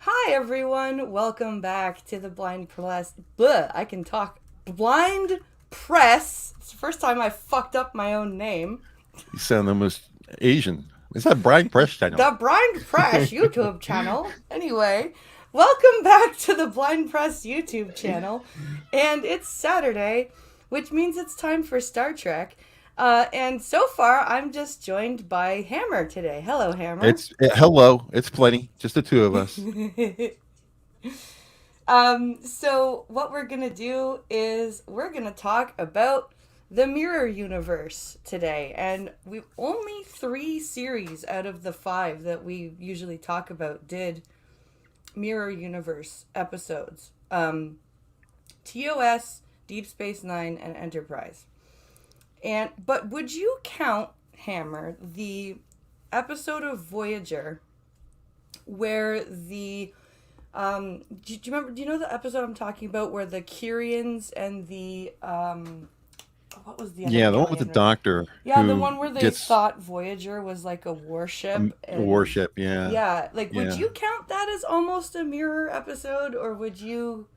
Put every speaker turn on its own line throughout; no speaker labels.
Hi everyone, welcome back to the Blind Press. Bleh, I can talk. Blind Press. It's the first time I fucked up my own name.
You sound almost Asian. Is that Brian Press channel?
The Blind Press YouTube channel. Anyway, welcome back to the Blind Press YouTube channel. And it's Saturday, which means it's time for Star Trek. And so far, I'm just joined by Hammer today. Hello, Hammer.
Hello. It's plenty. Just the two of us.
So what we're gonna do is we're gonna talk about the Mirror Universe today, and we only 3 series out of the 5 that we usually talk about did Mirror Universe episodes. TOS, Deep Space Nine, and Enterprise. But would you count, Hammer, the episode of Voyager where the do you remember? Do you know the episode I'm talking about where the Kyrians and the what was the other
Yeah, the one with the
alien?
doctor.
Yeah, the one where they thought Voyager was like a warship.
A warship. Yeah.
Yeah, like would
Yeah.
you count that as almost a mirror episode, or would you?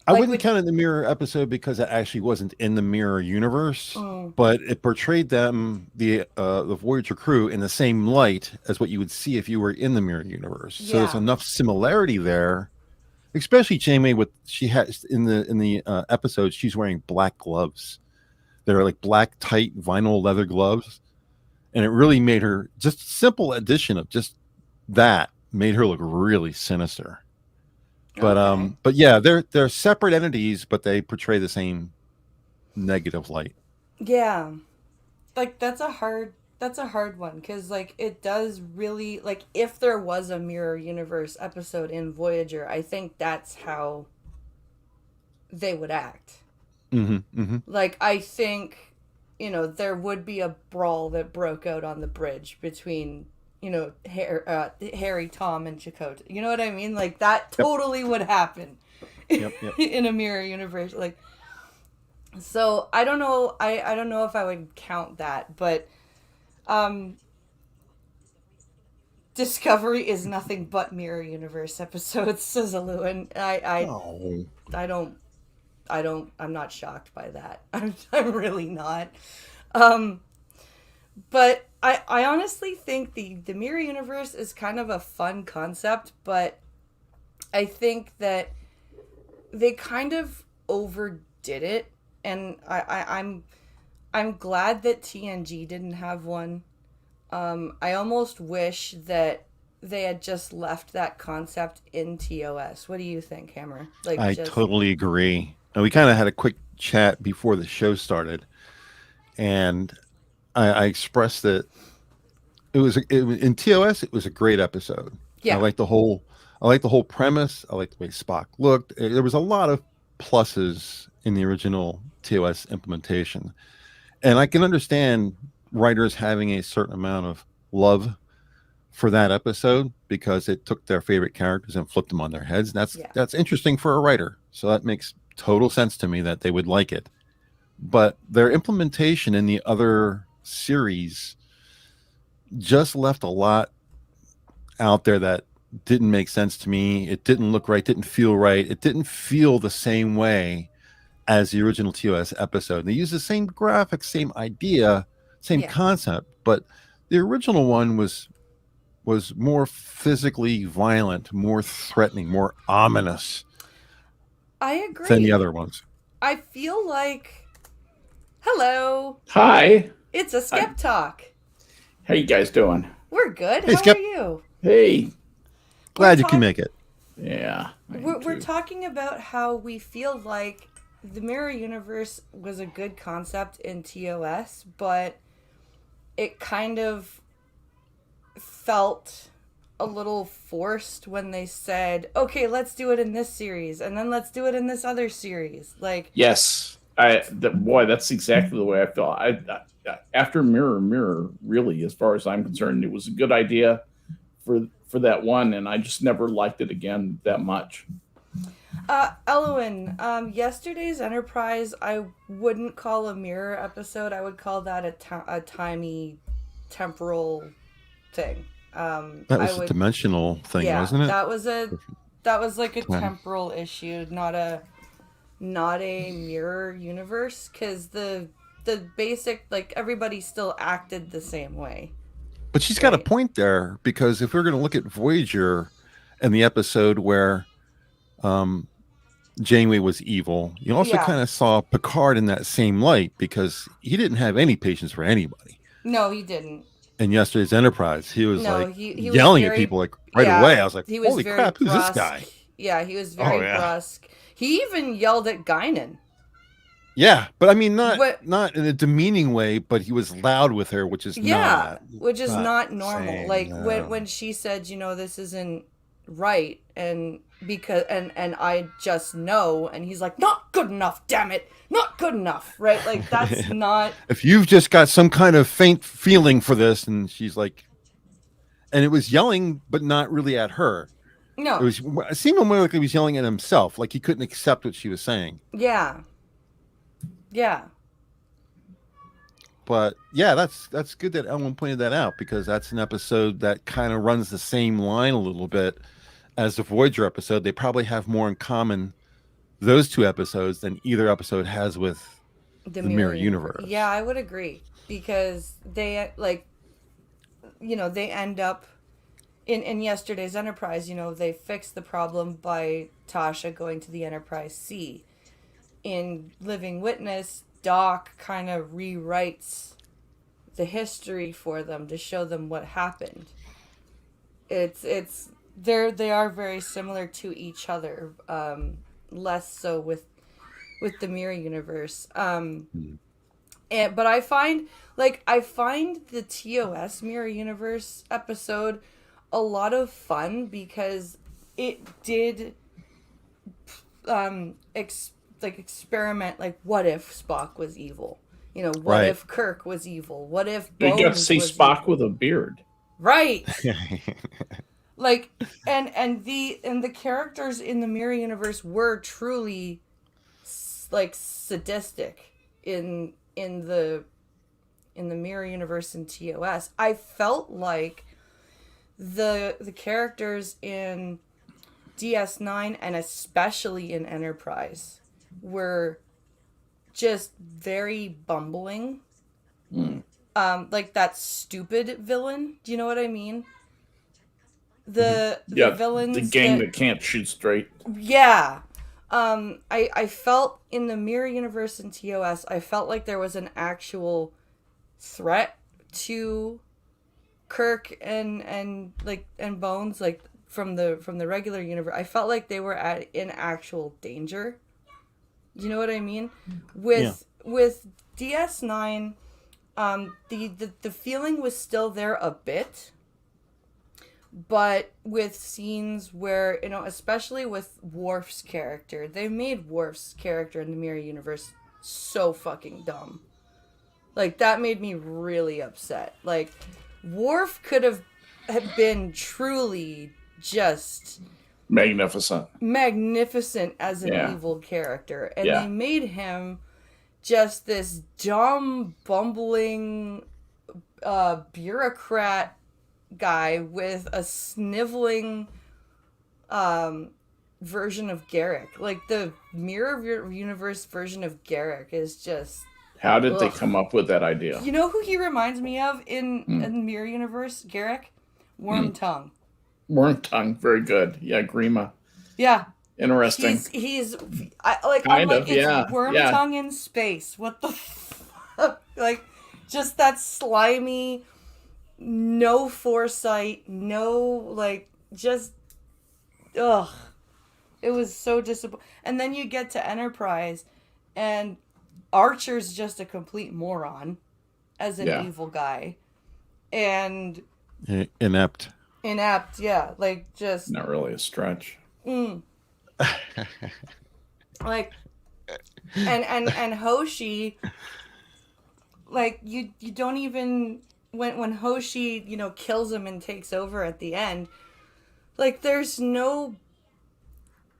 I
Like,
wouldn't count it in the mirror episode because it actually wasn't in the mirror universe,
oh,
but it portrayed the Voyager crew in the same light as what you would see if you were in the mirror universe. So there's
yeah,
enough similarity there, especially Janeway with she has in the episode she's wearing black gloves. They're like black tight vinyl leather gloves, and it really made her just simple addition of just that made her look really sinister. But
okay,
but yeah, they're separate entities, but they portray the same negative light.
yeah. Like that's a hard one because like it does really like if there was a mirror universe episode in Voyager, I think that's how they would act.
Hmm.
Like I think there would be a brawl that broke out on the bridge between Harry, Tom, and Chakotay. You know what I mean? Like that
Yep,
totally would happen
yep, yep.
in a mirror universe. Like so, I don't know. I don't know if I would count that, but um, Discovery is nothing but mirror universe episodes, says Lewin.
Oh,
I don't I'm not shocked by that. I'm really not. Um, but I honestly think the mirror universe is kind of a fun concept, but I think that they kind of overdid it, and I'm glad that TNG didn't have one. I almost wish that they had just left that concept in TOS. What do you think, Hammer? Like
I
just
totally agree. And we kind of had a quick chat before the show started, and I expressed that in TOS. It was a great episode. I
yeah,
like the whole I like the whole premise. I like the way Spock looked. There was a lot of pluses in the original TOS implementation. And I can understand writers having a certain amount of love for that episode because it took their favorite characters and flipped them on their heads.
yeah.
That's interesting for a writer. So that makes total sense to me that they would like it. But their implementation in the other series just left a lot out there that didn't make sense to me. It didn't look right, didn't feel right. It didn't feel the same way as the original TOS episode. They use the same graphics, same idea, same
Yeah,
concept, but the original one was more physically violent, more threatening, more ominous
I
than the
agree.
other ones.
I feel like, hello,
Hi.
it's a
Hi.
Skep Talk.
How you guys doing?
We're good.
Hey,
How are
Skip,
you?
Hey.
We're
glad you can
talk
make it.
Yeah, I am
we're
too.
talking about how we feel like the mirror universe was a good concept in TOS, but it kind of felt a little forced when they said, "Okay, let's do it in this series, and then let's do it in this other series." Like,
Yes. Boy, that's exactly the way I felt. After Mirror, really, as far as I'm concerned, it was a good idea for that one, and I just never liked it again that much.
Elowen, yesterday's Enterprise, I wouldn't call a mirror episode. I would call that a timey temporal thing.
That was a dimensional thing,
yeah,
wasn't it?
that was like a
Time.
temporal issue, not a mirror universe, because the basic, like, everybody still acted the same way,
But she's got a
right?
point there, because if we're going to look at Voyager and the episode where um, Janeway was evil, you also
Yeah.
kind of saw Picard in that same light, because he didn't have any patience for anybody.
No, he didn't.
In yesterday's Enterprise, he was
No,
like
he was
yelling at
very,
people like right away.
yeah,
I was like,
he was
"Holy
very
crap, who's this
brusque.
guy?"
Yeah, he was
Oh
very
yeah,
brusque. He even yelled at Guinan.
yeah. But I mean,
What?
not in a demeaning way, but he was loud with her, which is
Yeah, which is
not
not
the
normal.
same.
Like
No.
when she said, this isn't right, and because and I just know, and he's like, not good enough, damn it, not good enough, right? Like, that's not.
If you've just got some kind of faint feeling for this, and she's like, and it was yelling, but not really at her.
No.
It seemed more like he was yelling at himself, like he couldn't accept what she was saying.
Yeah. Yeah.
But yeah, that's good that Ellen pointed that out, because that's an episode that kind of runs the same line a little bit as the Voyager episode. They probably have more in common, those two episodes, than either episode has with the Mirror Universe.
Yeah, I would agree, because they, like, they end up in yesterday's Enterprise. They fixed the problem by Tasha going to the Enterprise C. In Living Witness, Doc kind of rewrites the history for them to show them what happened. They are very similar to each other, less so with the Mirror Universe. But I find the TOS Mirror Universe episode a lot of fun, because it did experiment, like, what if Spock was evil? What
Right.
if Kirk was evil? What if
You
Bones
got to see
was
Spock
evil?
with a beard.
Right. Like, and the characters in the Mirror Universe were truly like sadistic in the Mirror Universe and TOS. I felt like the characters in DS9 and especially in Enterprise were just very bumbling. Like that stupid villain. Do you know what I mean? The villains,
the gang that can't shoot straight.
Yeah. I felt in the Mirror Universe and TOS, I felt like there was an actual threat to Kirk and Bones, like from the regular universe. I felt like they were in actual danger. You know what I mean? With DS9, the feeling was still there a bit, but with scenes where, especially with Worf's character, they made Worf's character in the Mirror Universe so fucking dumb. Like, that made me really upset. Like, Worf could have been truly just magnificent as an evil character, and they made him just this dumb, bumbling bureaucrat guy with a sniveling version of Garrick. Like, the Mirror Universe version of Garrick is just...
How did they come up with that idea?
You know who he reminds me of in Mirror Universe, Garrick? Wormtongue.
Wormtongue, very good. Yeah, Grima.
Yeah.
Interesting.
He's
Kind
of,
it's
Wormtongue in space. What the fuck? Like, just that slimy, no foresight, just, ugh. It was so disappointing. And then you get to Enterprise, and Archer's just a complete moron as an evil guy. And...
Inept,
yeah. Like, just...
Not really a stretch.
Like, and Hoshi, like, you don't even... When Hoshi, kills him and takes over at the end, like, there's no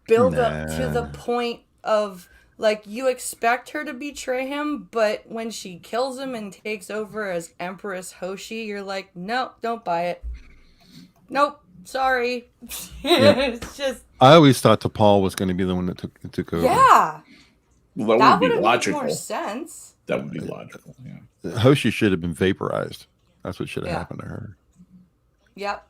build up to the point of... Like, you expect her to betray him, but when she kills him and takes over as Empress Hoshi, you're like, no, don't buy it. Nope. Sorry.
Yeah.
It's just
I always thought T'Pol was going to be the one that took over.
yeah.
Well,
That
would
would
be
have made more
logical.
sense.
That would be logical. Yeah.
Hoshi should have been vaporized. That's what should have
Yeah.
happened to her.
Yep.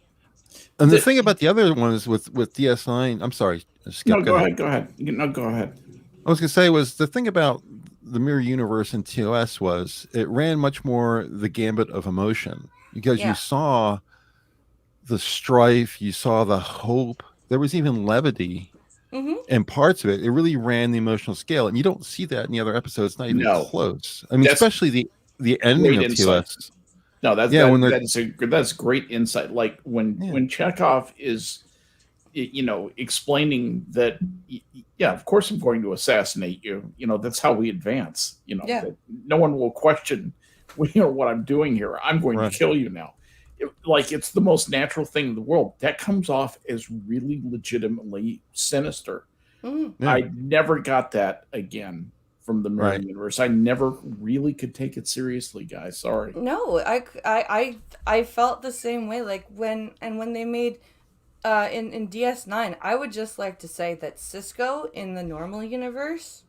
And the thing about the other ones with DS9, I'm sorry, Skip.
No, go ahead. Go ahead. No, go ahead.
I was going to say was the thing about the Mirror Universe in TOS was it ran much more the gambit of emotion because
Yeah.
you saw the strife, you saw the hope. There was even levity in parts of it. It really ran the emotional scale, and you don't see that in the other episodes. Not even close. I mean,
That's
especially the ending of
insight.
TOS.
No, that's great insight. Like when Chekhov is, explaining that, yeah, of course I'm going to assassinate you. That's how we advance. That no one will question, what I'm doing here. I'm going to kill you now. It's the most natural thing in the world. That comes off as really legitimately sinister. I never got that again from the Mirror Universe. I never really could take it seriously, guys. Sorry.
No, I felt the same way. Like when they made in DS9, I would just like to say that Cisco in the normal universe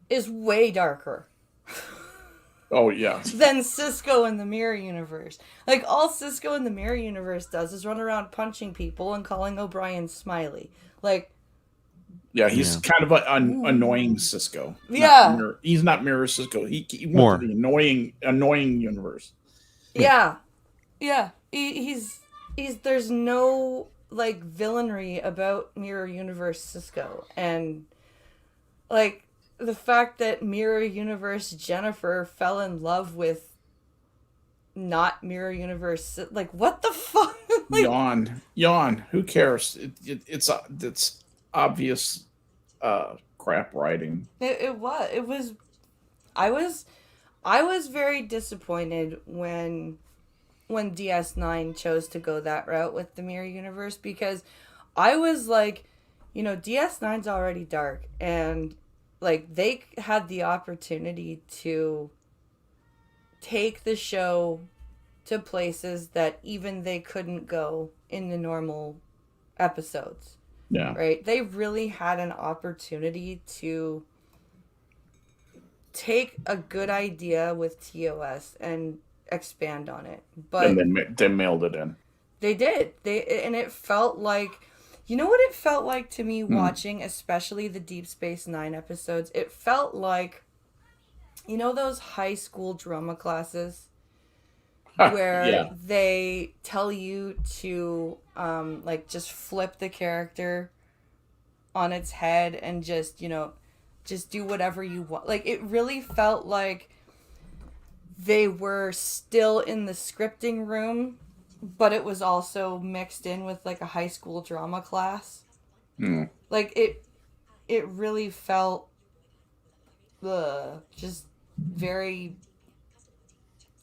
is way darker.
Oh yeah.
Than Cisco in the Mirror Universe. Like all Cisco in the Mirror Universe does is run around punching people and calling O'Brien Smilie. Like
yeah, he's kind of an annoying Cisco.
Yeah.
He's not Mirror Cisco. He went
More.
to the annoying universe.
Yeah. Yeah. He's there's no like villainry about Mirror Universe Cisco. And like the fact that Mirror Universe Jennifer fell in love with not Mirror Universe, like what the fuck? Like,
yawn. Who cares? It's obvious crap writing.
It was. I was very disappointed when DS9 chose to go that route with the Mirror Universe, because I was like, DS9's already dark, and like they had the opportunity to take the show to places that even they couldn't go in the normal episodes.
Yeah.
Right? They really had an opportunity to take a good idea with TOS and expand on it. But
and they mailed it in.
They did. And it felt like, you know what it felt like to me watching, especially the Deep Space Nine episodes? It felt like, those high school drama classes where they tell you to just flip the character on its head and just do whatever you want. Like, it really felt like they were still in the scripting room, but it was also mixed in with like a high school drama class. Like it really felt just very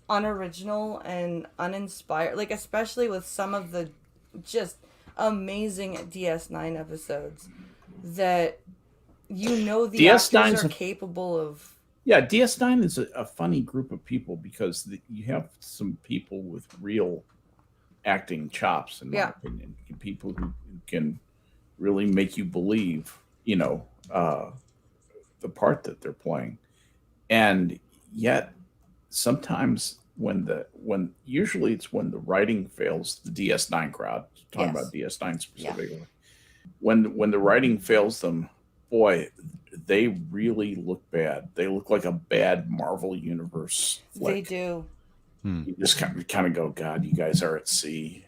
unoriginal and uninspired, like especially with some of the just amazing DS9 episodes that the actors are capable of.
Yeah, DS9 is a funny group of people because you have some people with real acting chops, in my opinion. People who can really make you believe, the part that they're playing. And yet, sometimes usually it's when the writing fails, the DS9 crowd, talking about DS9 specifically, when the writing fails them, boy, they really look bad. They look like a bad Marvel Universe flick.
They do.
You just kind of go, God, you guys are at sea,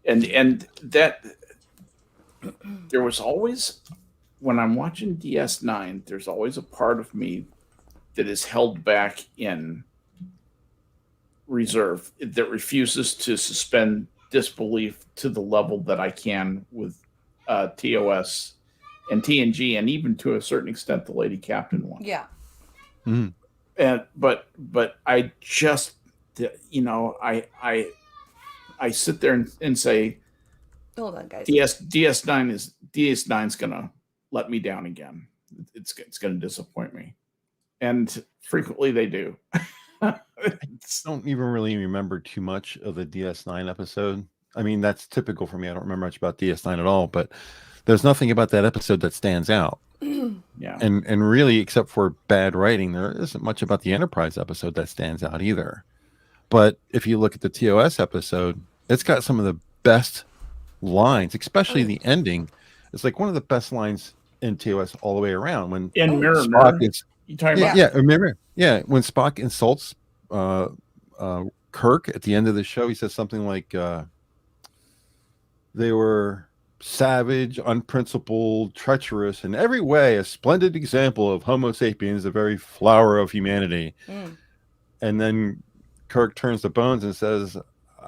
and that there was always, when I'm watching DS9, there's always a part of me that is held back in reserve, that refuses to suspend disbelief to the level that I can with TOS and TNG, and even to a certain extent the Lady Captain one.
Yeah.
And but I just I sit there and say,
hold on, guys.
DS9's gonna let me down again. It's gonna disappoint me, and frequently they do.
don't even really remember too much of the DS9 episode. I mean, that's typical for me. I don't remember much about DS9 at all, but there's nothing about that episode that stands out.
Yeah.
And really, except for bad writing, there isn't much about the Enterprise episode that stands out either. But if you look at the TOS episode, it's got some of the best lines, especially the ending. It's like one of the best lines in TOS all the way around. When
In Mirror
Spock
Mirror,
is,
you talking about?
yeah, remember, yeah, when Spock insults Kirk at the end of the show, he says something like, "They were savage, unprincipled, treacherous, in every way, a splendid example of Homo sapiens, the very flower of humanity." And then Kirk turns to Bones and says,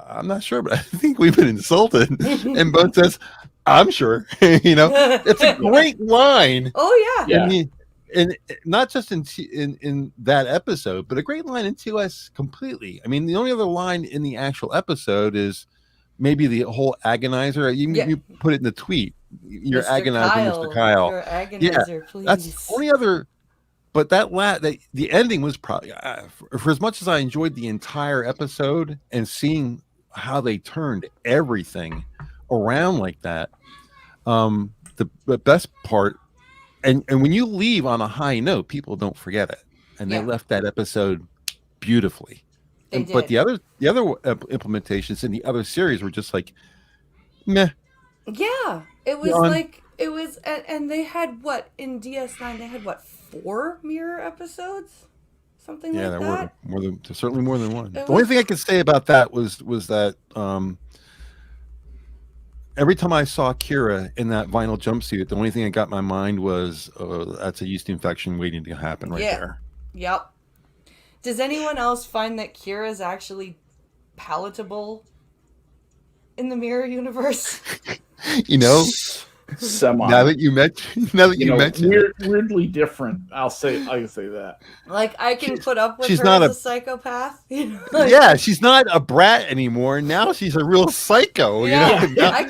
"I'm not sure, but I think we've been insulted." And Bones says, "I'm sure." It's a great line.
Oh yeah.
Yeah.
And not just in that episode, but a great line in TOS completely. I mean, the only other line in the actual episode is maybe the whole agonizer. You put it in the tweet. You're
Mr.
agonizing,
Kyle,
Mr. Kyle.
You're agonizer, please.
That's the only other. But the ending was probably for as much as I enjoyed the entire episode and seeing how they turned everything around like that. The best part, and when you leave on a high note, people don't forget it, and they left that episode beautifully. But the other implementations in the other series were just like meh.
Yeah, it was like it was, and they had what in DS9? They had what 4 mirror episodes, something like that.
Yeah, there were certainly more than one. The only thing I could say about that was that every time I saw Kira in that vinyl jumpsuit, the only thing that got my mind was that's a yeast infection waiting to happen there.
Yep. Does anyone else find that Kira is actually palatable in the mirror universe?
Semi.
Now that you mentioned
weirdly different. I can say that.
Like I can put up with
she's
her
not
as a psychopath.
She's not a brat anymore. Now she's a real psycho.
I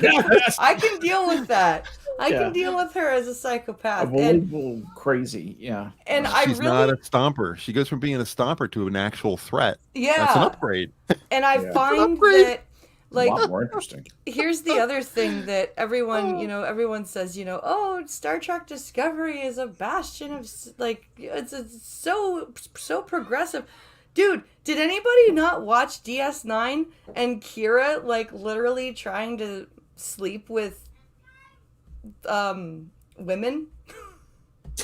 can deal with that. I can deal with her as a psychopath.
Unbelievable, crazy. Yeah.
And
she's not a stomper. She goes from being a stomper to an actual threat.
Yeah.
That's an upgrade.
And I find that like
a lot more interesting.
Here's the other thing that everyone says, oh, Star Trek Discovery is a bastion of it's so progressive. Dude, did anybody not watch DS9 and Kira literally trying to sleep with women?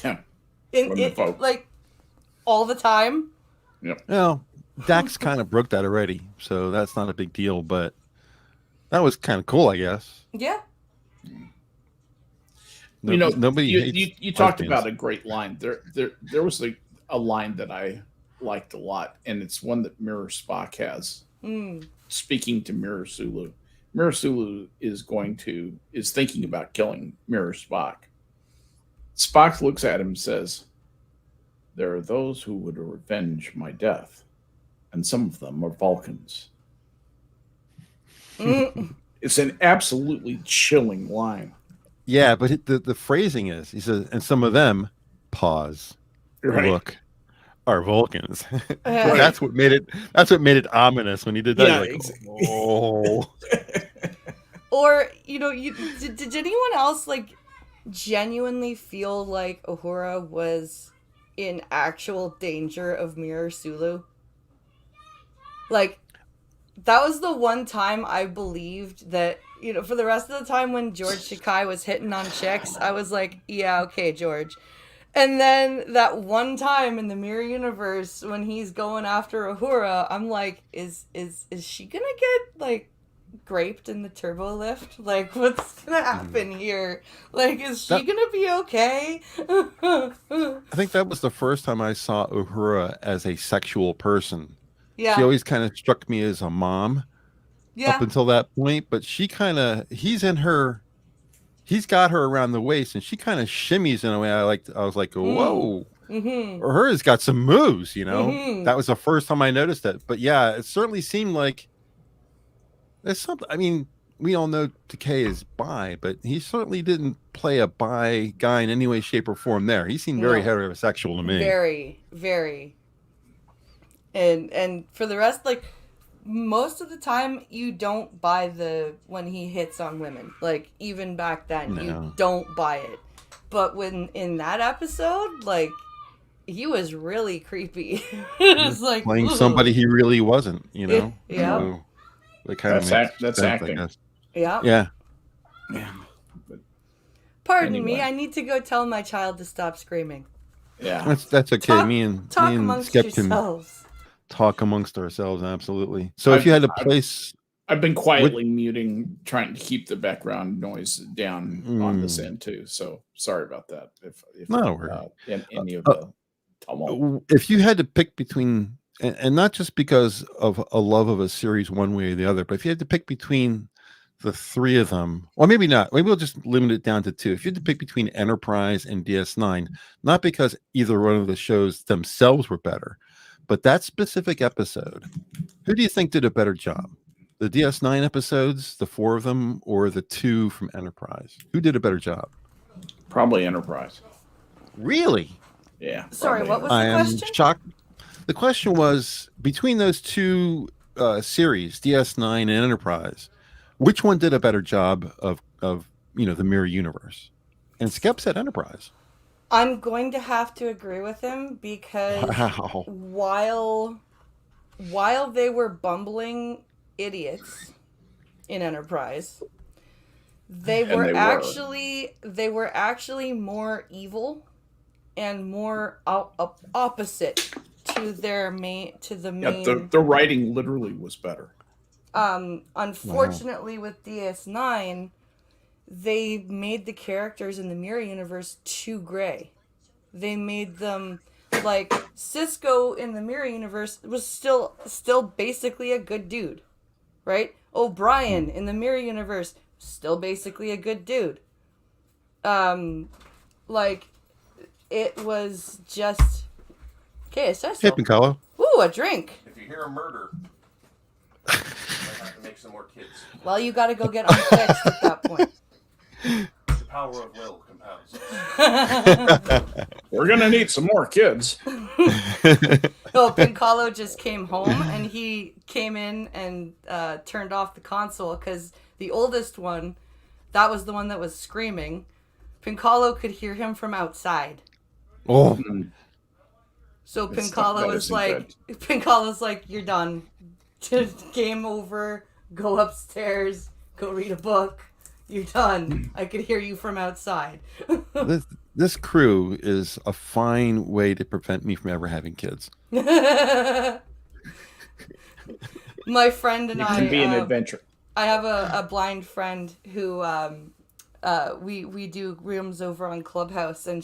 Yeah.
All the time?
Yep.
Well, Dax kind of broke that already, so that's not a big deal, but that was kind of cool, I guess.
Yeah.
Nobody
you talked about a great line. There was a line that I liked a lot, and it's one that Mirror Spock has. Speaking to Mirror Sulu. Mirror Sulu is thinking about killing Mirror Spock. Spock looks at him and says, "There are those who would revenge my death, and some of them are Vulcans." It's an absolutely chilling line.
Yeah, but the phrasing is, he says, and some of them, pause, look, are Vulcans. That's what made it ominous when he did that.
Yeah,
exactly. Oh.
Or, did anyone else genuinely feel like Uhura was in actual danger of Mirror Sulu? That was the one time I believed that, for the rest of the time when George Takei was hitting on chicks, I was like, yeah, okay, George. And then that one time in the Mirror Universe when he's going after Uhura, I'm like, is she gonna get, graped in the turbo lift? What's gonna happen here? Is she gonna be okay?
I think that was the first time I saw Uhura as a sexual person.
Yeah.
She always kind of struck me as a mom up until that point, but he's got her around the waist and she kind of shimmies in a way I was like, whoa. Or hers got some moves, That was the first time I noticed it. But yeah, it certainly seemed like there's something. I mean, we all know Takei is bi, but he certainly didn't play a bi guy in any way, shape, or form there. He seemed very heterosexual to me.
Very, very. And for the rest, like, most of the time you don't buy when he hits on women. Like, even back then, you don't buy it. But when in that episode, like, he was really creepy. It was like
playing somebody he really wasn't, you know.
Yeah.
So it kind of
That's
makes sense,
acting.
I guess.
Yeah.
Yeah.
But
Pardon
Anyway.
me. I need to go tell my child to stop screaming.
yeah,
That's okay.
Talk,
me and
amongst
Skep can
yourselves.
talk amongst ourselves. Absolutely. So if you had to place,
I've been quietly muting, trying to keep the background noise down on this end too. So sorry about that. If
not worry.
In any of the tumult.
If you had to pick between, and not just because of a love of a series one way or the other, but if you had to pick between the three of them, or maybe not, maybe we'll just limit it down to two. If you had to pick between Enterprise and DS9, not because either one of the shows themselves were better, but that specific episode, who do you think did a better job? The DS9 episodes, the four of them, or the two from Enterprise? Who did a better job?
Probably Enterprise.
Really?
Yeah.
Sorry, what was
I
the
am
question?
shocked. The question was, between those two series, DS9 and Enterprise, which one did a better job of the mirror universe? And Skep said Enterprise.
I'm going to have to agree with him because
Wow.
while they were bumbling idiots in Enterprise, they were actually more evil and more opposite to the main.
Yeah, the writing literally was better.
Unfortunately, with DS9, they made the characters in the mirror universe too gray. They made them like Cisco in the mirror universe was still basically a good dude, right? O'Brien in the mirror universe still basically a good dude. Like it was just okay.
Hey, Piccolo.
Ooh, a drink.
If you hear a murder, I have to make some more kids.
Well, you got to go get unfixed at that point.
The power of will compels.
We're gonna need some more kids.
Oh, Piccolo just came home and he came in and turned off the console because the oldest one, that was the one that was screaming. Piccolo could hear him from outside.
Oh.
So Piccolo's like, you're done. Game over. Go upstairs. Go read a book. You're done. I could hear you from outside.
This crew is a fine way to prevent me from ever having kids.
My friend and
It can be an adventure.
I have a blind friend who we do rooms over on Clubhouse, and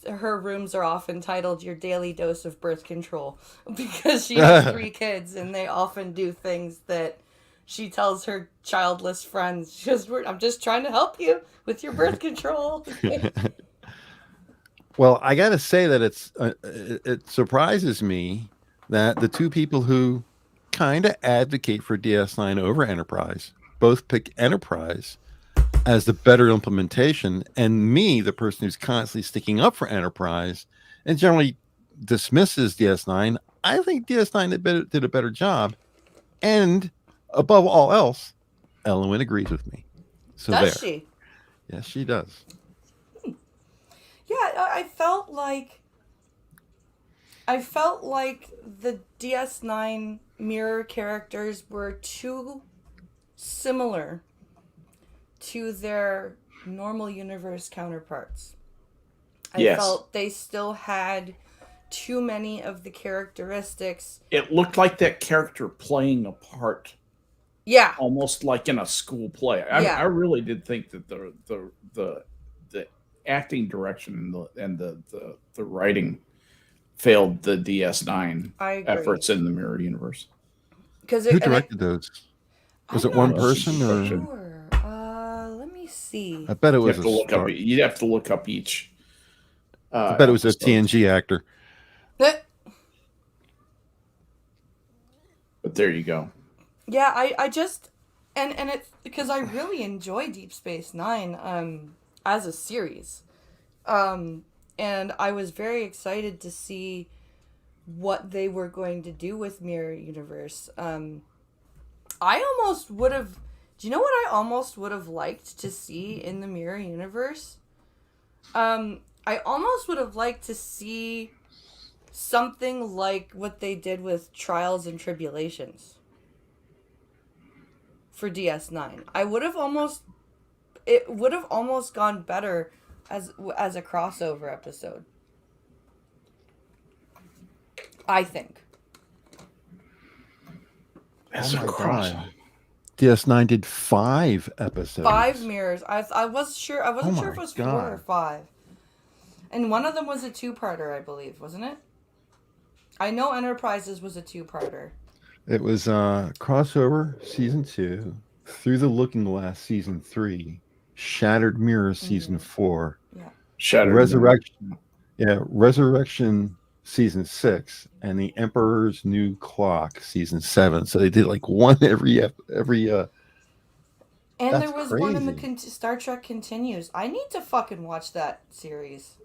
her rooms are often titled "Your Daily Dose of Birth Control" because she has 3 kids, and they often do things that she tells her childless friends. She goes, "I'm just trying to help you with your birth control."
Well, I got to say that it surprises me that the two people who kind of advocate for DS9 over Enterprise both pick Enterprise as the better implementation, and me, the person who's constantly sticking up for Enterprise and generally dismisses DS9. I think DS9 did a better job, and above all else, Ellen agrees with me. So
Does she?
Yes, she does.
Yeah, I felt like the DS9 mirror characters were too similar to their normal universe counterparts. I felt they still had too many of the characteristics.
It looked like that character playing a part.
Yeah.
Almost like in a school play. I really did think that the acting direction and the writing failed the DS9 efforts in the mirror universe.
Who directed those? Was it one person or?
Sure. Let me see.
I bet it was.
You'd have to look up each.
I bet it was a TNG actor.
But
there you go.
Yeah, I just and it's because I really enjoy Deep Space Nine as a series. And I was very excited to see what they were going to do with Mirror Universe. I almost would have. Do you know what I almost would have liked to see in the Mirror Universe? I almost would have liked to see something like what they did with Trials and Tribulations for DS9. I would have almost. It would have almost gone better as a crossover episode. I think.
As
Oh
a
my
cross.
God. DS9 did 5 episodes.
5 mirrors. I was sure. I wasn't sure if it was 4 or
God.
5. And one of them was a 2-parter, I believe, wasn't it? I know Enterprises was a 2-parter.
It was crossover season 2, Through the Looking Glass season 3, Shattered Mirror season 4,
Yeah.
Shattered.
Resurrection, Resurrection season 6, and The Emperor's New Clock season 7. So they did like one every.
And
That's
there was one in the
crazy.
Star Trek Continues. I need to fucking watch that series.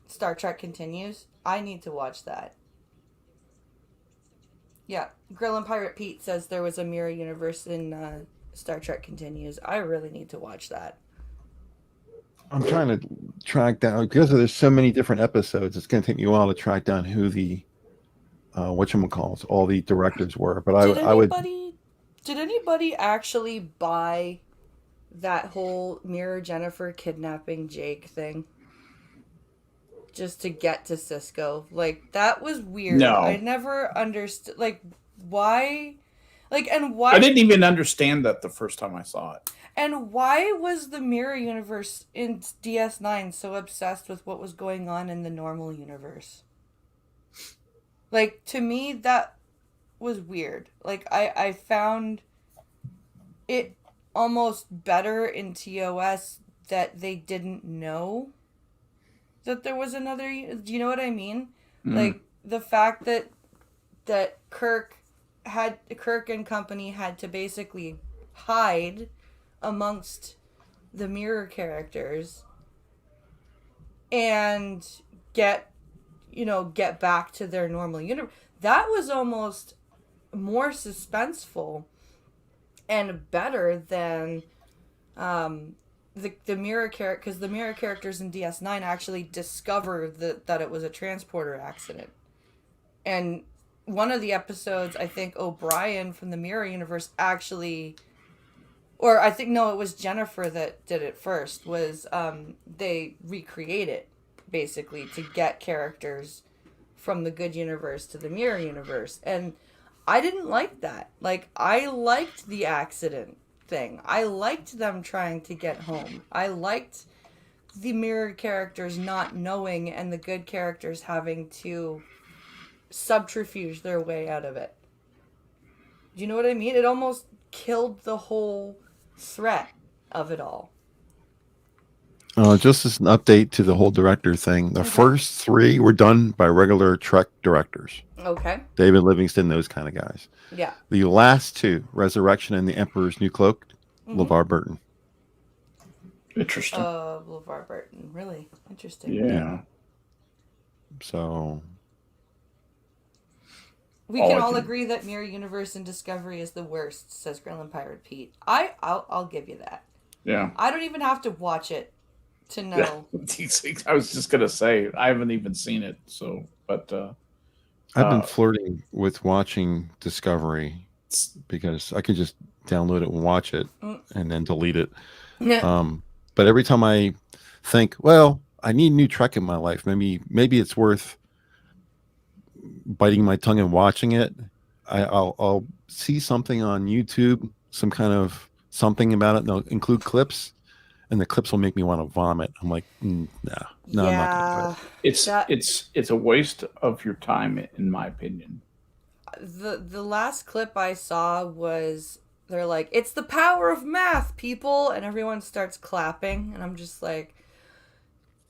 Star Trek Continues. I need to watch that. Yeah, Grill and Pirate Pete says there was a mirror universe in Star Trek Continues. I really need to watch that.
I'm trying to track down because there's so many different episodes. It's going to take me a while to track down who the whatchamacallit, all the directors were. But I would.
Did anybody actually buy that whole Mirror Jennifer kidnapping Jake thing? Just to get to Cisco. Like, that was weird.
No.
I never understood, like, why? Like, and why?
I didn't even understand that the first time I saw it.
And why was the Mirror Universe in DS9 so obsessed with what was going on in the normal universe? Like, to me, that was weird. Like, I found it almost better in TOS that they didn't know that there was another. Do you know what I mean?
Mm.
Like, the fact that Kirk and company had to basically hide amongst the mirror characters and get back to their normal universe. That was almost more suspenseful and better than the mirror character, because the mirror characters in DS9 actually discover that it was a transporter accident. And one of the episodes, I think O'Brien from the Mirror Universe actually, or I think, no, it was Jennifer that did it first, was they recreate it, basically, to get characters from the good universe to the Mirror Universe. And I didn't like that. Like, I liked the accident thing. I liked them trying to get home. I liked the mirror characters not knowing and the good characters having to subterfuge their way out of it. Do you know what I mean? It almost killed the whole threat of it all.
Just as an update to the whole director thing, the first 3 were done by regular Trek directors.
Okay.
David Livingston, those kind of guys.
Yeah.
The last 2, Resurrection and The Emperor's New Cloak, LeVar Burton.
Interesting.
LeVar Burton. Really interesting.
Yeah.
So
We can all agree that Mirror Universe and Discovery is the worst, says Grill and Pirate Pete. I'll give you that.
Yeah.
I don't even have to watch it to know.
I was just gonna say I haven't even seen it, so but
I've been flirting with watching Discovery because I could just download it and watch it and then delete it. But every time I think, well, I need new Trek in my life, maybe it's worth biting my tongue and watching it. I'll see something on YouTube, some kind of something about it, and they'll include clips, and the clips will make me want to vomit. I'm like, no, I'm not gonna do it.
It's a waste of your time, in my opinion.
The last clip I saw was, they're like, it's the power of math, people, and everyone starts clapping, and I'm just like,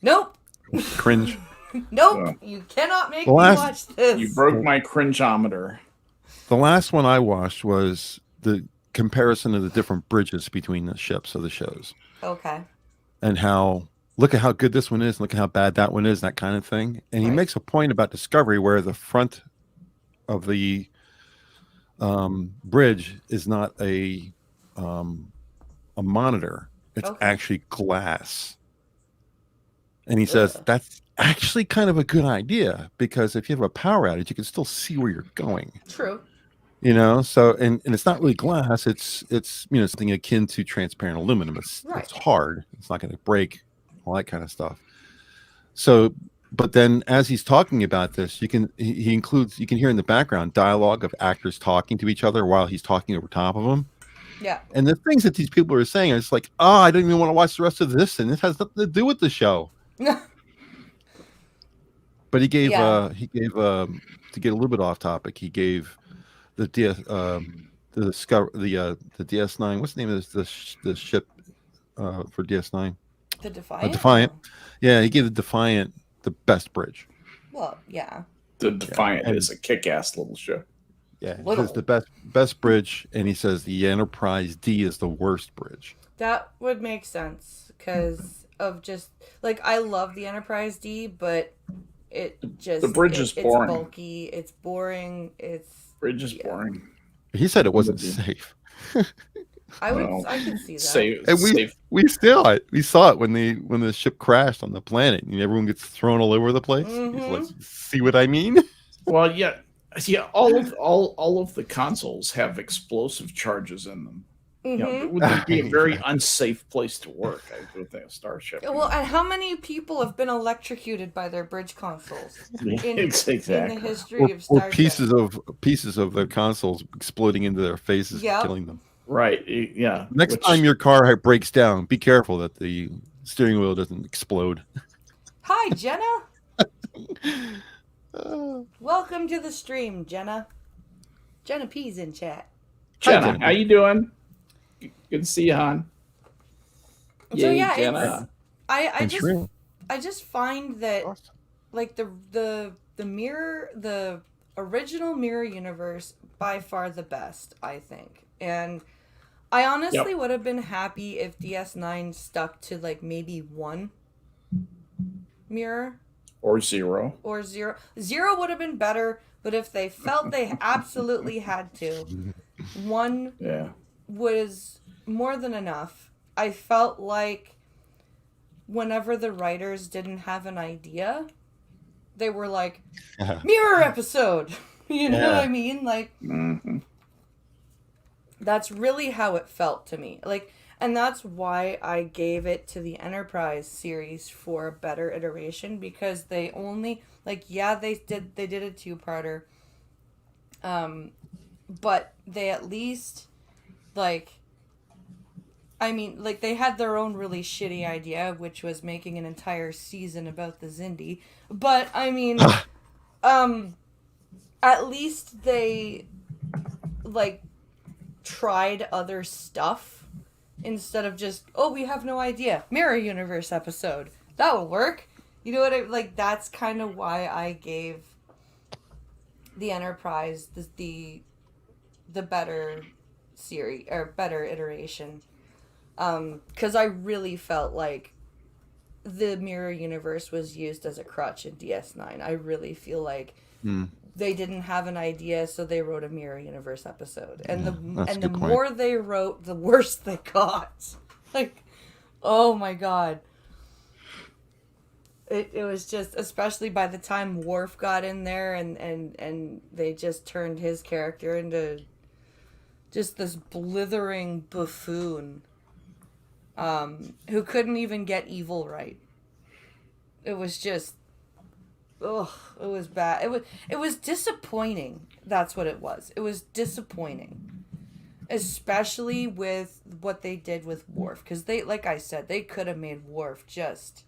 nope.
Cringe.
Nope, you cannot make me watch this.
You broke my cringeometer.
The last one I watched was the comparison of the different bridges between the ships of the shows.
Okay.
And how look at how good this one is, look at how bad that one is, that kind of thing. And he
Right.
makes a point about Discovery where the front of the bridge is not a monitor; it's
Okay.
actually glass. And he says
Ugh.
that's actually kind of a good idea because if you have a power outage, you can still see where you're going.
True.
So and it's not really glass, it's something akin to transparent aluminum. It's
Right.
hard, it's not going to break, all that kind of stuff. So but then as he's talking about this, he includes, you can hear in the background dialogue of actors talking to each other while he's talking over top of them.
Yeah.
And the things that these people are saying, it's like, I don't even want to watch the rest of this, and this has nothing to do with the show. But he gave to get a little bit off topic, he gave the DS9. What's the name of the ship for DS9?
The Defiant.
Defiant. Yeah, he gave the Defiant the best bridge.
Well, yeah.
The Defiant
and-
is a kick-ass little ship.
Yeah, he
Little.
says the best bridge, and he says the Enterprise D is the worst bridge.
That would make sense because of just like I love the Enterprise D, but it just
The bridge is boring.
It's bulky. It's boring. It's
Bridge is boring.
He said it wasn't
Yeah.
safe.
I
Well,
can see that.
Safe.
And
safe.
we saw it when the ship crashed on the planet, and everyone gets thrown all over the place. He's like, see what I mean?
Well, yeah. All of the consoles have explosive charges in them.
Mhm.
It would be a very unsafe place to work. I would think a starship.
Well, and how many people have been electrocuted by their bridge consoles in the
Exactly.
history of
or
Star Trek?
pieces of the consoles exploding into their faces,
Yep.
killing them.
Right. Yeah.
Next time your car breaks down, be careful that the steering wheel doesn't explode.
Hi, Jenna. Welcome to the stream, Jenna. Jenna P's in chat.
Jenna, how you doing? Good to see you, hon.
So
Yay,
yeah,
Jenna.
I
And Shrew.
just find that like the original Mirror Universe by far the best, I think. And I honestly would have been happy if DS9 stuck to like maybe one mirror
Or zero.
or zero. Zero would have been better, but if they felt they absolutely had to, one
Yeah.
was more than enough. I felt like whenever the writers didn't have an idea, they were like, mirror episode. You know what I mean? Like, that's really how it felt to me. Like, and that's why I gave it to the Enterprise series for a better iteration, because they only, like, yeah, they did a two-parter, but they at least, like, I mean, like, they had their own really shitty idea, which was making an entire season about the Zindi. But, I mean, at least they, like, tried other stuff instead of just, oh, we have no idea. Mirror Universe episode. That will work. You know what I, like, that's kind of why I gave the Enterprise the better series, or better iteration. Because I really felt like the Mirror Universe was used as a crutch in DS9. I really feel like they didn't have an idea, so they wrote a Mirror Universe episode. And the more they wrote, the worse they got. Like, oh my god. It was just, especially by the time Worf got in there and they just turned his character into just this blithering buffoon. Who couldn't even get evil right. It was just, ugh, it was bad. It was disappointing. That's what it was. It was disappointing. Especially with what they did with Worf. Because they, like I said, they could have made Worf just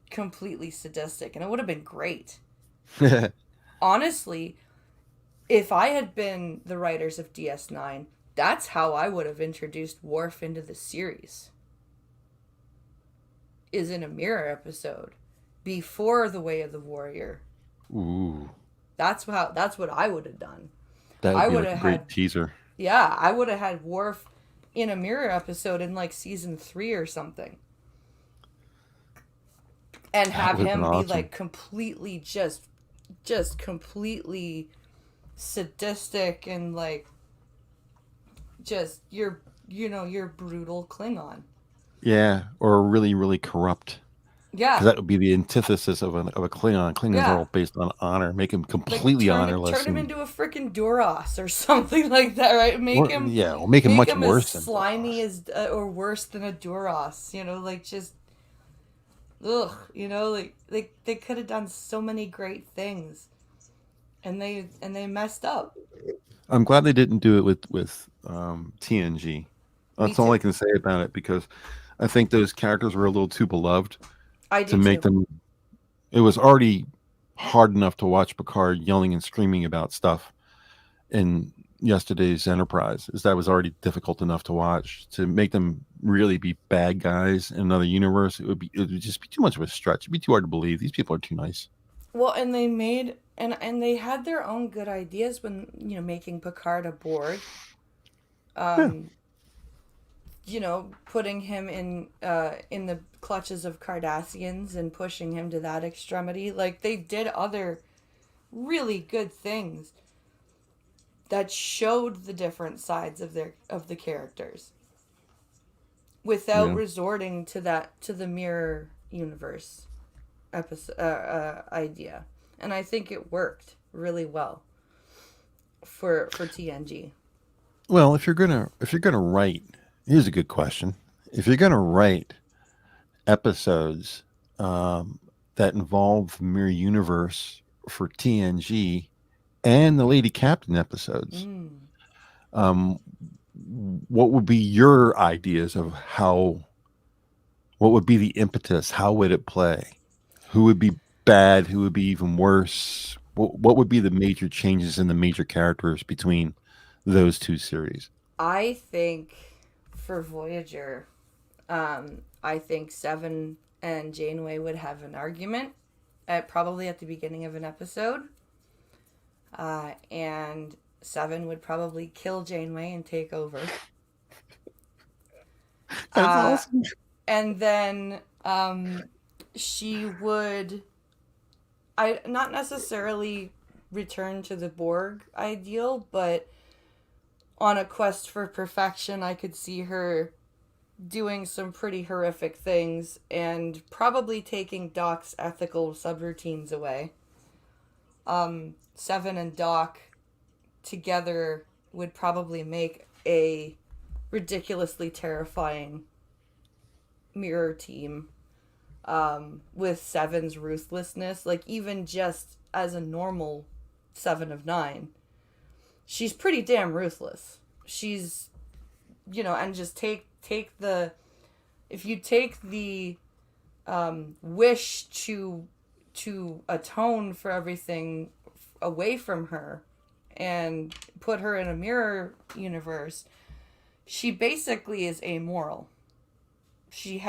completely sadistic. And it would have been great. Honestly, if I had been the writers of DS9, that's how I would have introduced Worf into the series. Is in a mirror episode before The Way of the Warrior.
Ooh.
That's what I would have done.
That
I
would be
would
like a
have
great
had
teaser.
Yeah, I would have had Worf in a mirror episode in like season 3 or something. and
That
have
would have been
him be
awesome.
like completely just completely sadistic and like just your brutal Klingon.
Yeah, or really, really corrupt. Because
Yeah,
that would be the antithesis of a Klingon. Klingons are
yeah.
all based on honor. Make him
Like
completely honorless,
turn him
and
into a freaking Duras or something like that, right?
or yeah, or make him
Make
much
him as
worse than
slimy
Duras.
as or worse than a Duras. Like just ugh. Like they could have done so many great things, and they messed up.
I'm glad they didn't do it with TNG.
Me
That's all
too.
I can say about it because I think those characters were a little too beloved
I
to
do
make
too.
them. It was already hard enough to watch Picard yelling and screaming about stuff in yesterday's Enterprise. Is that was already difficult enough to watch. To make them really be bad guys in another universe, it would just be too much of a stretch. It'd be too hard to believe. These people are too nice.
Well, and they made and they had their own good ideas when making Picard a Borg.
Yeah.
Um, putting him in the clutches of Cardassians and pushing him to that extremity. Like they did other really good things that showed the different sides of the characters without
Yeah.
resorting to the mirror universe episode idea. And I think it worked really well for TNG.
Well, if you're gonna write, here's a good question. If you're gonna write episodes that involve the mirror universe for TNG and the Lady Captain episodes,
Mm.
um, what would be your ideas of what would be the impetus? How would it play? Who would be bad? Who would be even worse? What would be the major changes in the major characters between those two series?
I think for Voyager, I think Seven and Janeway would have an argument probably at the beginning of an episode, and Seven would probably kill Janeway and take over.
That's
Uh,
awesome.
and then she would, I not necessarily return to the Borg ideal, but on a quest for perfection, I could see her doing some pretty horrific things and probably taking Doc's ethical subroutines away. Seven and Doc together would probably make a ridiculously terrifying mirror team, with Seven's ruthlessness. Like, even just as a normal 7 of 9, she's pretty damn ruthless. She's, and just take the, if you take the wish to atone for everything away from her and put her in a mirror universe, she basically is amoral. She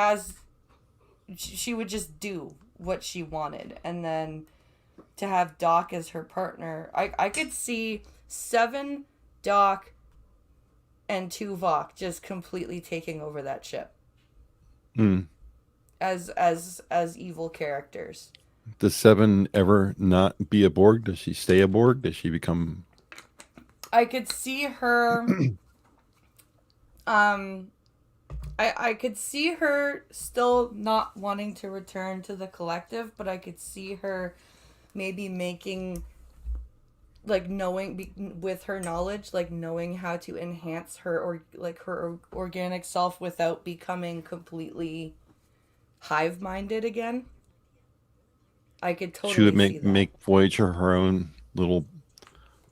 would just do what she wanted. And then to have Doc as her partner, I could see Seven, Doc, and Tuvok just completely taking over that ship
Mm.
as evil characters.
Does Seven ever not be a Borg? Does she stay a Borg? Does she become?
I could see her. I could see her still not wanting to return to the collective, but I could see her maybe making, like, knowing with her knowledge, like knowing how to enhance her her organic self without becoming completely hive minded again. I could
She would
totally see that.
make Voyager her own little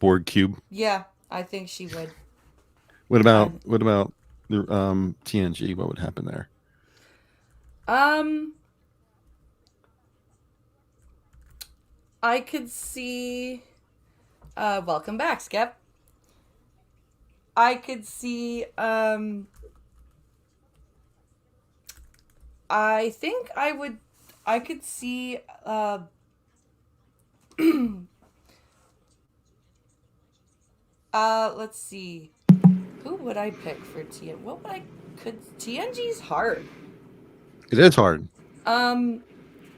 Borg cube.
Yeah, I think she would.
What about the TNG? What would happen there?
I could see. Welcome back, Skep. I could see. I think I would. I could see. Let's see. Who would I pick for TNG? What would I could TNG's hard.
It is hard.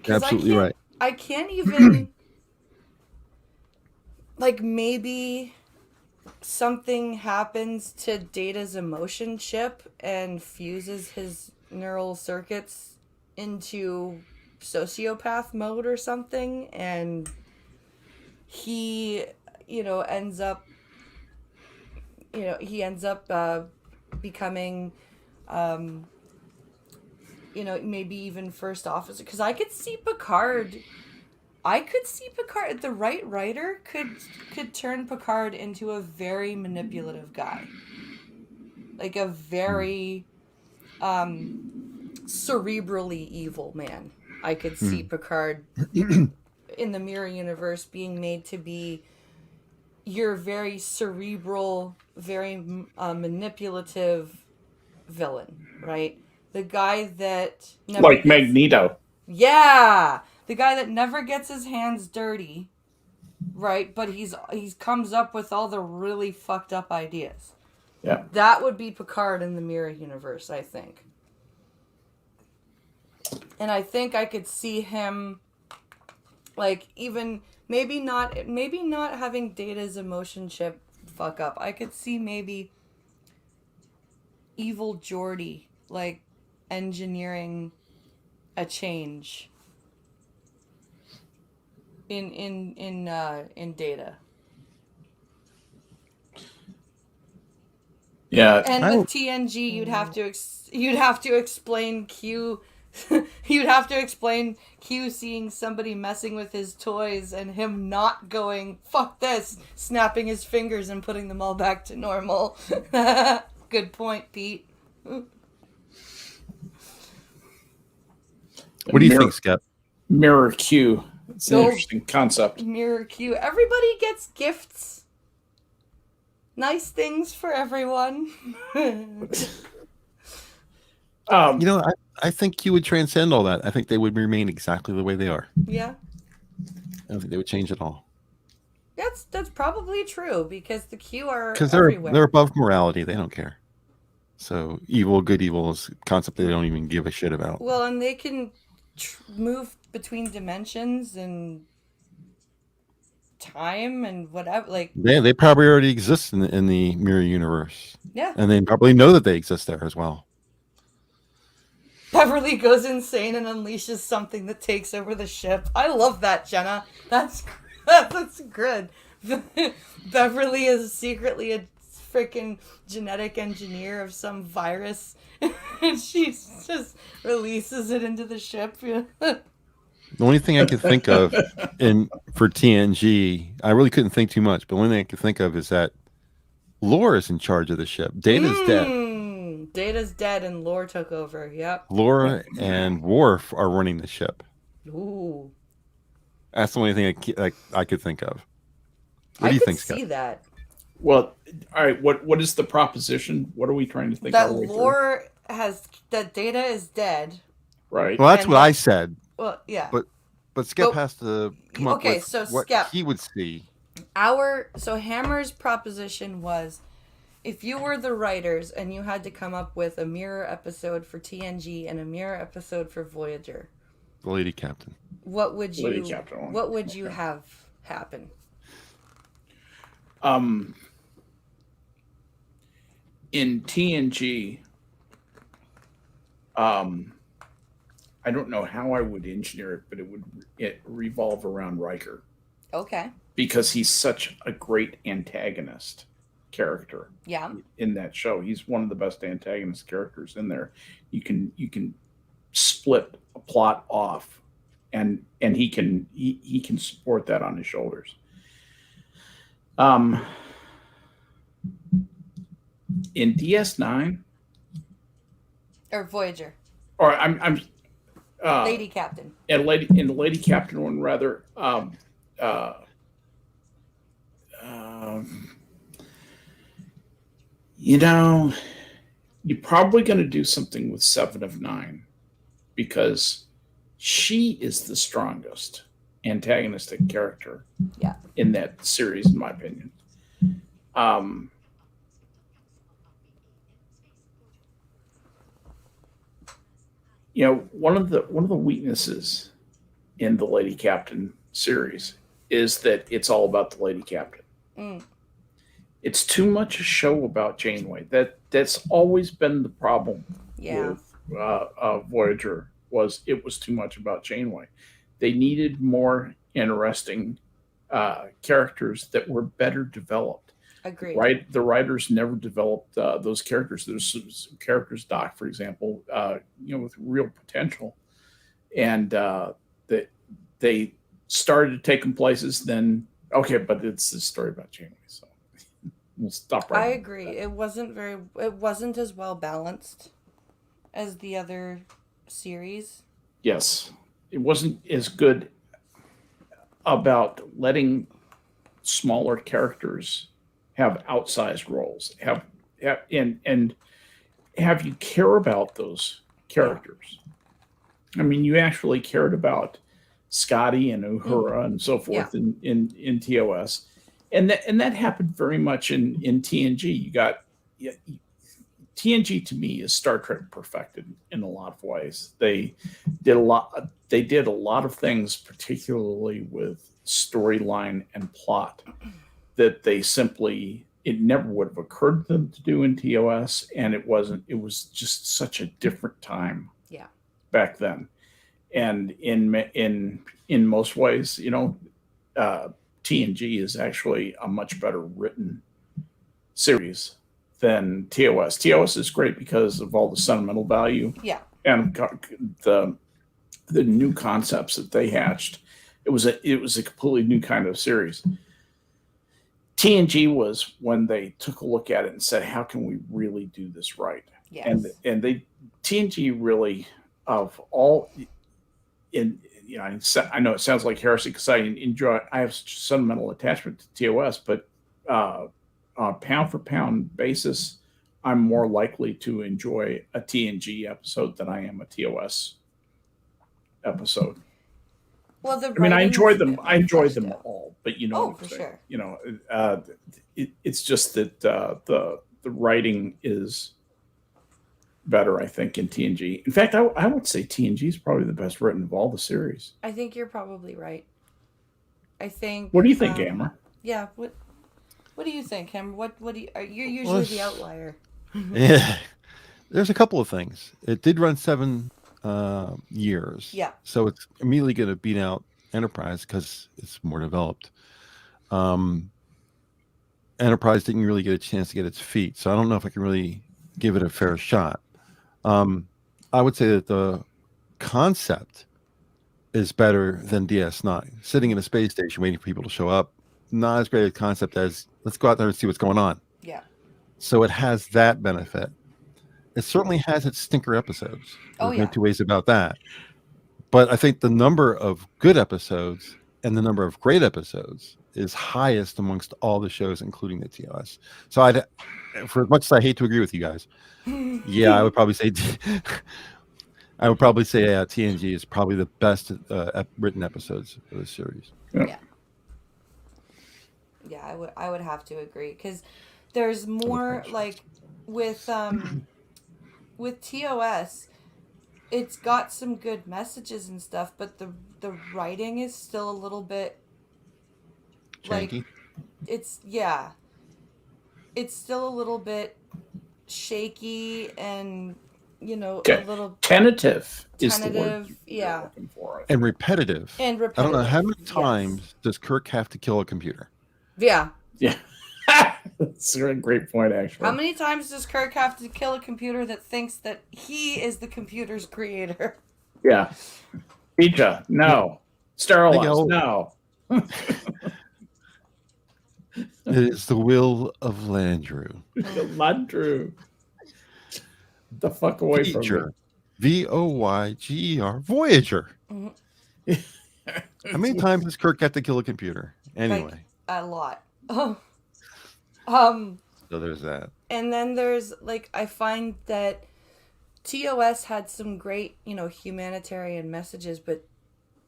'cause
Absolutely right.
I can't even like maybe something happens to Data's emotion chip and fuses his neural circuits into sociopath mode or something, and he, ends up, becoming, maybe even first officer. Because I could see Picard. The right writer could turn Picard into a very manipulative guy, like a very cerebrally evil man. I could see Picard in the mirror universe being made to be your very cerebral, very manipulative villain, right? The guy that
Like Magneto.
Yeah, the guy that never gets his hands dirty, right? But he's comes up with all the really fucked up ideas.
Yeah.
That would be Picard in the mirror universe, I think. And I think I could see him, like, even maybe not having Data's emotion chip fuck up. I could see maybe evil Geordi, like, engineering a change in Data.
Yeah.
And with TNG, you'd have to explain Q. You'd have to explain Q seeing somebody messing with his toys and him not going, fuck this, snapping his fingers and putting them all back to normal. Good point, Pete.
What do you think, Skep?
Mirror Q. It's an interesting concept.
Mirror Q. Everybody gets gifts. Nice things for everyone.
I think Q would transcend all that. I think they would remain exactly the way they are.
Yeah.
I don't think they would change at all.
That's probably true because the Q are
Because
everywhere.
they're above morality. They don't care. So good evil is a concept they don't even give a shit about.
Well, and they can move between dimensions and time and whatever. Like
They probably already exist in the mirror universe.
Yeah.
And they probably know that they exist there as well.
Beverly goes insane and unleashes something that takes over the ship. I love that, Jenna. That's good. Beverly is secretly a freaking genetic engineer of some virus, and she just releases it into the ship.
The only thing I could think of for TNG, I really couldn't think too much, but the only thing I could think of is that Laura's in charge of the ship. Data's dead.
Data's dead and Lore took over. Yep.
Laura and Worf are running the ship.
Ooh.
That's the only thing I could think of. What
I
do you
could
think,
see
Scott?
that.
Well, all right. What is the proposition? What are we trying to think?
That Lore that Data is dead.
Right.
Well, that's
And
what I said.
Well, yeah.
But Skep has to come up with what
Skep,
he would see.
So Hammer's proposition was, if you were the writers and you had to come up with a mirror episode for TNG and a mirror episode for Voyager,
The Lady Captain.
what would you
Okay.
have happen?
In TNG, I don't know how I would engineer it, but it would revolve around Riker
Okay.
because he's such a great antagonist character.
Yeah.
In that show, he's one of the best antagonist characters in there. You can split a plot off, and he can support that on his shoulders. In DS9
Or Voyager.
or I'm
Lady Captain.
in the Lady Captain one rather. You're probably going to do something with 7 of 9 because she is the strongest antagonistic character in that series, in my opinion. One of the weaknesses in the Lady Captain series is that it's all about the Lady Captain.
Mm.
It's too much a show about Janeway. That's always been the problem
Yeah.
with Voyager. It was too much about Janeway. They needed more interesting characters that were better developed.
Agreed.
Right, the writers never developed those characters. There's some characters, Doc, for example, with real potential, and that they started taking places. Then okay, but it's a story about Janeway, so we'll stop right
I
now.
agree. It wasn't as well balanced as the other series.
Yes, it wasn't as good about letting smaller characters have outsized roles, and have you care about those characters. I mean, you actually cared about Scotty and Uhura and so forth in TOS, and that happened very much in TNG. You got TNG to me is Star Trek perfected in a lot of ways. They did a lot. They did a lot of things, particularly with storyline and plot, that it never would have occurred to them to do in TOS, and it wasn't. It was just such a different time.
Yeah.
Back then, and in most ways, TNG is actually a much better written series than TOS. TOS is great because of all the sentimental value.
Yeah.
And the new concepts that they hatched. It was a completely new kind of series. TNG was when they took a look at it and said, "How can we really do this right?"
Yes.
And they TNG really of all in I know it sounds like heresy because I have such a sentimental attachment to TOS, but on a pound for pound basis, I'm more likely to enjoy a TNG episode than I am a TOS episode.
Well,
I enjoy them. I enjoy them
out.
all, but
for sure.
It's just that the writing is better, I think, in TNG. In fact, I would say TNG is probably the best written of all the series.
I think you're probably right. I think.
What do you think, Hammer?
Yeah. What do you think, Hammer? What do you? You're usually the outlier.
Yeah, there's a couple of things. It did run 7 years.
Yeah.
So it's immediately going to beat out Enterprise because it's more developed. Enterprise didn't really get a chance to get its feet, so I don't know if I can really give it a fair shot. I would say that the concept is better than DS9. Sitting in a space station waiting for people to show up, not as great a concept as let's go out there and see what's going on.
Yeah.
So it has that benefit. It certainly has its stinker episodes. There's no two ways about that. But I think the number of good episodes and the number of great episodes is highest amongst all the shows, including the TOS. So for as much as I hate to agree with you guys, I would probably say TNG is probably the best written episodes of the series.
Yeah, I would have to agree because there's more like with TOS, it's got some good messages and stuff, but the writing is still a little bit
janky.
Like it's still a little bit shaky and a little
tentative is the word
yeah,
looking for.
And repetitive.
I
don't know how many times does Kirk have to kill a computer.
Yeah.
That's a great point, actually.
How many times does Kirk have to kill a computer that thinks that he is the computer's creator?
Yeah. Pizza, no. Sterilize, no.
It is the will of Landru.
Landru. The fuck away from me.
Voyger. Voyager.
Mm-hmm.
How many times does Kirk have to kill a computer? Anyway.
Like, a lot.
So there's that.
And then there's I find that TOS had some great, humanitarian messages, but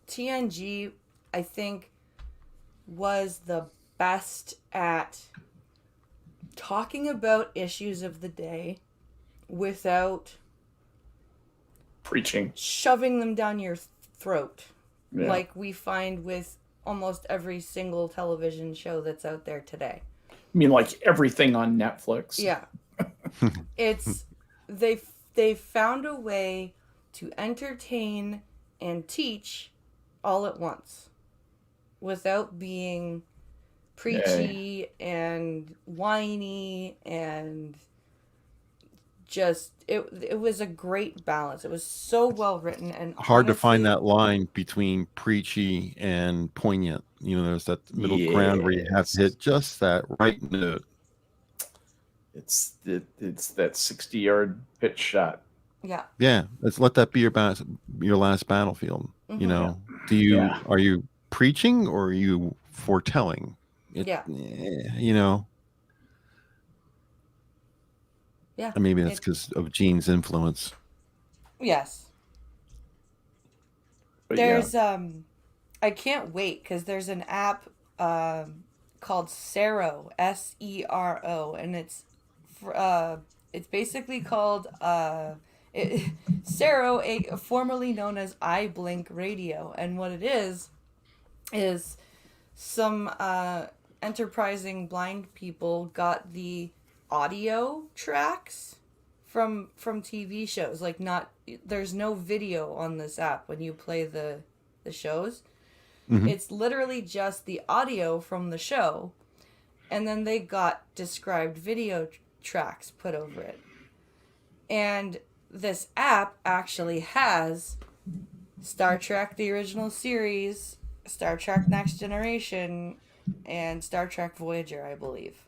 TNG, I think, was the best at talking about issues of the day without
preaching,
shoving them down your throat.
Yeah.
like we find with almost every single television show that's out there today.
I mean, like everything on Netflix.
Yeah. It's they found a way to entertain and teach all at once without being preachy and whiny, and just it was a great balance. It was so well written, and
Hard to find
honestly,
that line between preachy and poignant. There's that middle ground where you have to hit just that right note.
It's that 60-yard pitch shot.
Yeah.
Yeah, let's let that be your last battlefield.
Mhm.
Are you preaching or are you foretelling?
Yeah. Yeah.
And maybe that's because of Gene's influence.
Yes.
But
There's I can't wait because there's an app called Sero, Sero, and it's basically called Sero, formerly known as iBlink Radio, and what it is some enterprising blind people got the audio tracks from TV shows. Like, not there's no video on this app when you play the shows.
Mhm.
It's literally just the audio from the show, and then they got described video tracks put over it. And this app actually has Star Trek the original series, Star Trek Next Generation, and Star Trek Voyager, I believe.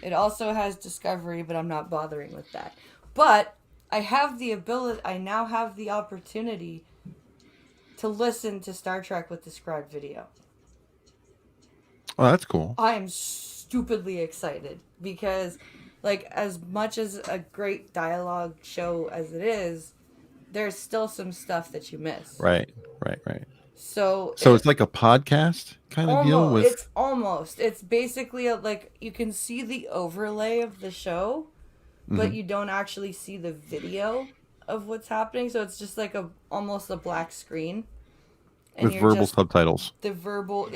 It also has Discovery, but I'm not bothering with that. But I now have the opportunity to listen to Star Trek with described video.
Oh, that's cool.
I am stupidly excited because, like, as much as a great dialogue show as it is, there's still some stuff that you miss.
Right.
So
it's like a podcast kind of deal with.
It's basically like you can see the overlay of the show, but you don't actually see the video of what's happening. So it's just like almost a black screen. And
with verbal subtitles.
The verbal,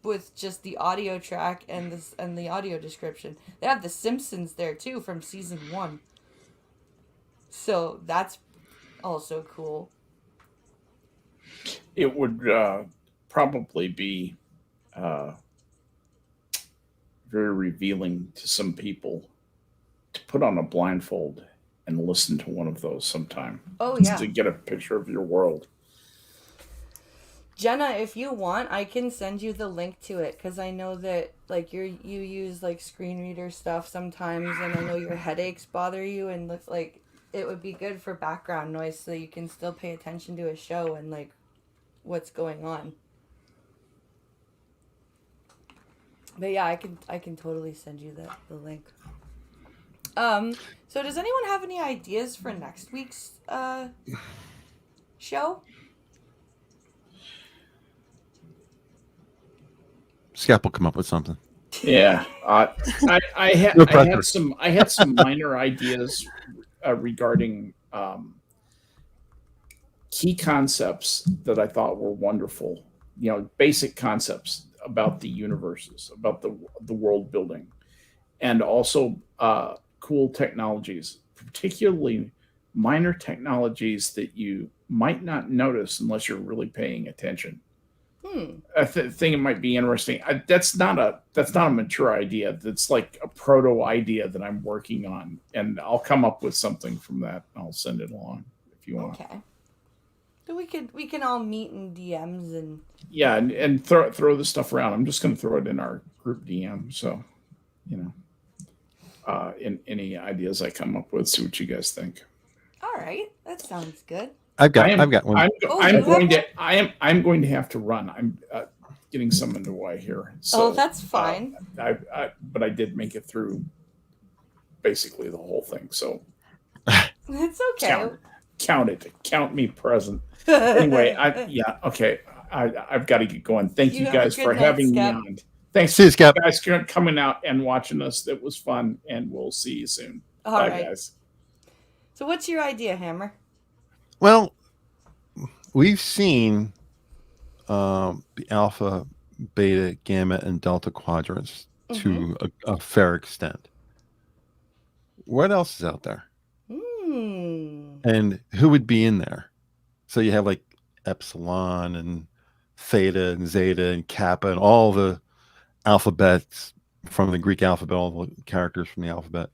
with just the audio track and the audio description. They have The Simpsons there too from season 1. So that's also cool.
It would probably be very revealing to some people to put on a blindfold and listen to one of those sometime.
Oh,
just
yeah.
to get a picture of your world.
Jenna, if you want, I can send you the link to it, because I know that like you use like screen reader stuff sometimes, and I know your headaches bother you, and like it would be good for background noise so you can still pay attention to a show and like what's going on. But yeah, I can totally send you the link. So does anyone have any ideas for next week's show?
Scap will come up with something.
Yeah, I had some minor ideas regarding key concepts that I thought were wonderful. Basic concepts about the universes, about the world building, and also cool technologies, particularly minor technologies that you might not notice unless you're really paying attention. I think it might be interesting. That's not a mature idea. That's like a proto idea that I'm working on, and I'll come up with something from that. I'll send it along if you want.
Okay. So we can all meet in DMs and
and throw the stuff around. I'm just going to throw it in our group DM. So, in any ideas I come up with, see what you guys think.
All right, that sounds good.
I've got one.
I'm going to have to run. I'm getting some underway here. So,
that's fine.
But I did make it through basically the whole thing. So
It's okay.
Count it. Count me present. Anyway, okay. I've got to get going. Thank you guys for having me on. Thanks
See you, Scap.
guys for coming out and watching us. It was fun, and we'll see you soon.
All
Bye,
right.
guys.
So what's your idea, Hammer?
Well, we've seen the alpha, beta, gamma, and delta quadrants to a fair extent. What else is out there? And who would be in there? So you have like epsilon and theta and zeta and kappa and all the alphabets from the Greek alphabet, all the characters from the alphabet.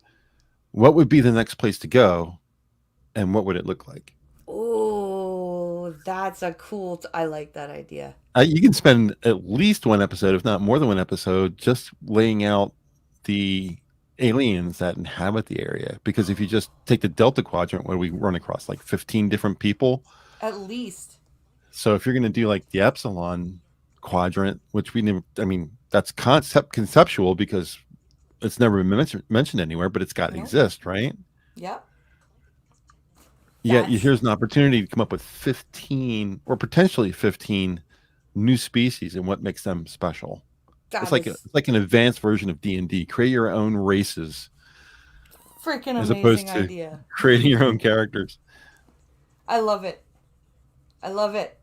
What would be the next place to go, and what would it look like?
Oh, that's a cool. I like that idea.
You can spend at least one episode, if not more than one episode, just laying out the aliens that inhabit the area. Because if you just take the Delta Quadrant, what do we run across? Like 15 different people?
At least.
So if you're going to do like the Epsilon Quadrant, which we never, I mean, that's conceptual because it's never been mentioned anywhere, but it's got to exist, right?
Yep.
Yeah, here's an opportunity to come up with 15 or potentially 15 new species and what makes them special. It's like an advanced version of D&D. Create your own races.
Freaking
as
amazing
opposed to
idea.
Creating your own characters.
I love it. I love it.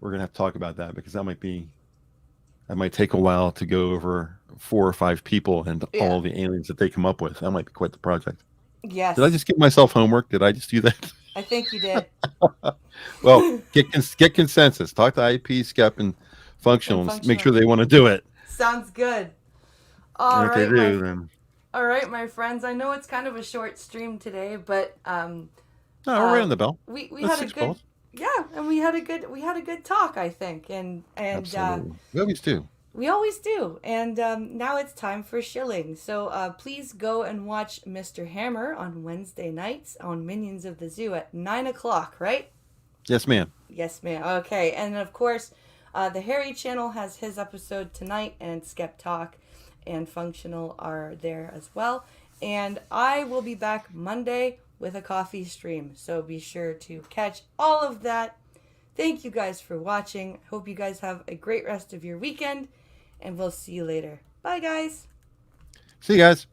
We're gonna have to talk about that because that might take a while to go over 4 or 5 people and all the aliens that they come up with. That might be quite the project.
Yes.
Did I just give myself homework? Did I just do that?
I think you did.
Well, get consensus. Talk to IP, Skep, and Functional, and make sure they want to do it.
Sounds good.
All right, then.
All right, my friends. I know it's kind of a short stream today, but
no, we're right on the bell.
We had a good and we had a good talk, I think, and
absolutely. We always do.
We always do. And now it's time for shilling. So please go and watch Mr. Hammer on Wednesday nights on Minions of the Zoo at 9:00, right?
Yes, ma'am.
Yes, ma'am. Okay. And of course, the Harry channel has his episode tonight, and Skep Talk and Functional are there as well. And I will be back Monday with a coffee stream. So be sure to catch all of that. Thank you guys for watching. Hope you guys have a great rest of your weekend. And we'll see you later. Bye, guys.
See you guys.